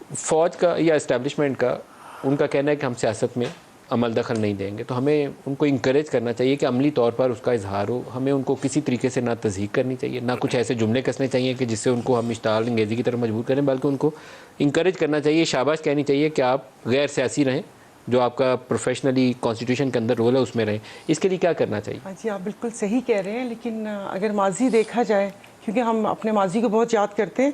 फ़ौज का या इस्टेब्लिशमेंट का उनका कहना है कि हम सियासत में अमल दखल नहीं देंगे, तो हमें उनको इंकरेज करना चाहिए कि अमली तौर पर उसका इजहार हो। हमें उनको किसी तरीके से ना तज़हीक करनी चाहिए, ना कुछ ऐसे जुमले कसने चाहिए कि जिससे उनको हम इश्ताल अंगेज़ी की तरफ मजबूर करें, बल्कि उनको इंकरेज करना चाहिए, शाबाश कहनी चाहिए कि आप गैर सियासी रहें, जो आपका प्रोफेशनली कॉन्स्टिट्यूशन के अंदर रोल है उसमें रहें। इसके लिए क्या करना चाहिए? हाँ जी, आप बिल्कुल सही कह रहे हैं, लेकिन अगर माजी देखा जाए, क्योंकि हम अपने माजी को बहुत याद करते हैं,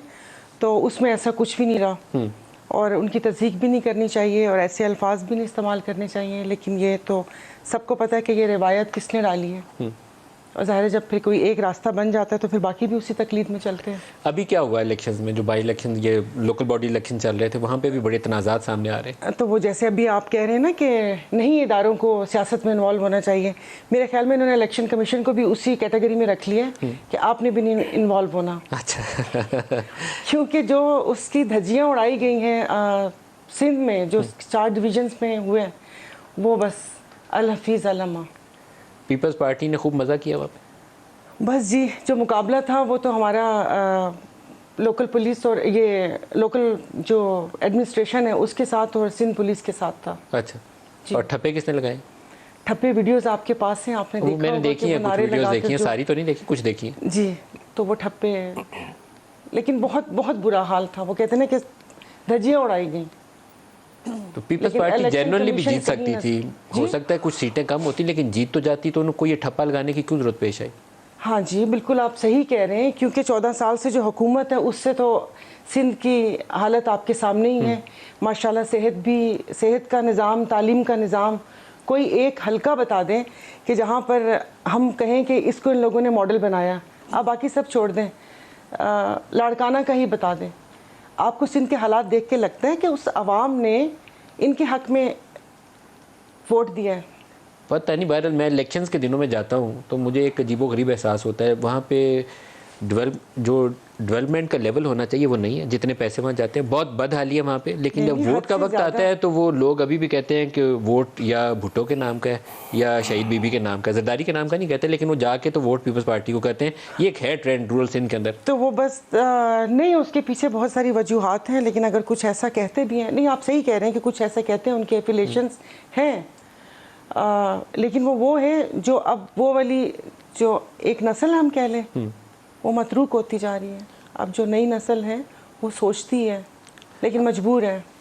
तो उसमें ऐसा कुछ भी नहीं रहा और उनकी तस्दीक भी नहीं करनी चाहिए और ऐसे अल्फाज भी नहीं इस्तेमाल करने चाहिए। लेकिन ये तो सबको पता है कि ये रिवायत किसने डाली है, और ज़ाहिर है जब फिर कोई एक रास्ता बन जाता है तो फिर बाकी भी उसी तकलीद में चलते हैं। अभी क्या हुआ इलेक्शंस में, जो बाई इलेक्शन, ये लोकल बॉडी इलेक्शन चल रहे थे, वहाँ पे भी बड़े तनाज़ात सामने आ रहे हैं। तो वो जैसे अभी आप कह रहे हैं ना कि नहीं इदारों को सियासत में इन्वॉल्व होना चाहिए, मेरे ख्याल में इन्होंने इलेक्शन कमीशन को भी उसी कैटेगरी में रख लिया है कि आपने भी नहीं इन्वॉल्व होना। अच्छा। क्योंकि जो उसकी धज्जियाँ उड़ाई गई हैं सिंध में, जो 4 डिवीजन्स में हुए हैं, वो बस अल हफीज़ अलमा। पीपल्स पार्टी ने खूब मज़ा किया वहाँ पे। बस जी, जो मुकाबला था वो तो हमारा लोकल पुलिस और ये लोकल जो एडमिनिस्ट्रेशन है उसके साथ और सिंध पुलिस के साथ था। अच्छा, और ठप्पे किसने लगाए? ठप्पे वीडियोस आपके पास हैं, आपने देखा मैंने देखी है, कुछ वीडियोस देखी हैं, सारी तो नहीं देखी, कुछ देखी है जी। तो वो ठप्पे, लेकिन बहुत बहुत बुरा हाल था। वो कहते हैं ना कि धज्जियाँ उड़ाई गई। तो पीपल्स पार्टी जनरली भी जीत सकती थी, हो सकता है कुछ सीटें कम होती, लेकिन जीत तो जाती, तो उनको ये ठप्पा लगाने की क्यों जरूरत पेश आई? हाँ जी, बिल्कुल आप सही कह रहे हैं, क्योंकि 14 साल से जो हुकूमत है उससे तो सिंध की हालत आपके सामने ही है। माशाल्लाह सेहत का निज़ाम, तालीम का निज़ाम, कोई एक हल्का बता दें कि जहाँ पर हम कहें कि इसको इन लोगों ने मॉडल बनाया, आप बाकी सब छोड़ दें, लाड़काना का ही बता दें। आपको सिंध के हालात देख के लगता है कि उस आवाम ने इनके हक़ में वोट दिया है? पता नहीं, बहरहाल मैं इलेक्शंस के दिनों में जाता हूँ तो मुझे एक अजीबोगरीब एहसास होता है। वहाँ पे डेवलपमेंट का लेवल होना चाहिए वो नहीं है, जितने पैसे वहाँ जाते हैं बहुत बदहाली है वहाँ पे। लेकिन जब वोट का वक्त आता है तो वो लोग अभी भी कहते हैं कि वोट या भुट्टो के नाम का है या शहीद बीबी के नाम का, जरदारी के नाम का नहीं कहते, लेकिन वो जाके तो वोट पीपल्स पार्टी को कहते हैं। ये एक है ट्रेंड रूरल सिंध के अंदर। तो वो बस नहीं, उसके पीछे बहुत सारी वजूहात हैं, लेकिन अगर कुछ ऐसा कहते भी हैं, नहीं आप सही कह रहे हैं कि कुछ ऐसा कहते हैं, उनके एफिलेशंस हैं, लेकिन वो है जो अब वो वाली जो एक नस्ल हम कह लें वो मतरूक होती जा रही है। अब जो नई नस्ल है वो सोचती है लेकिन मजबूर है।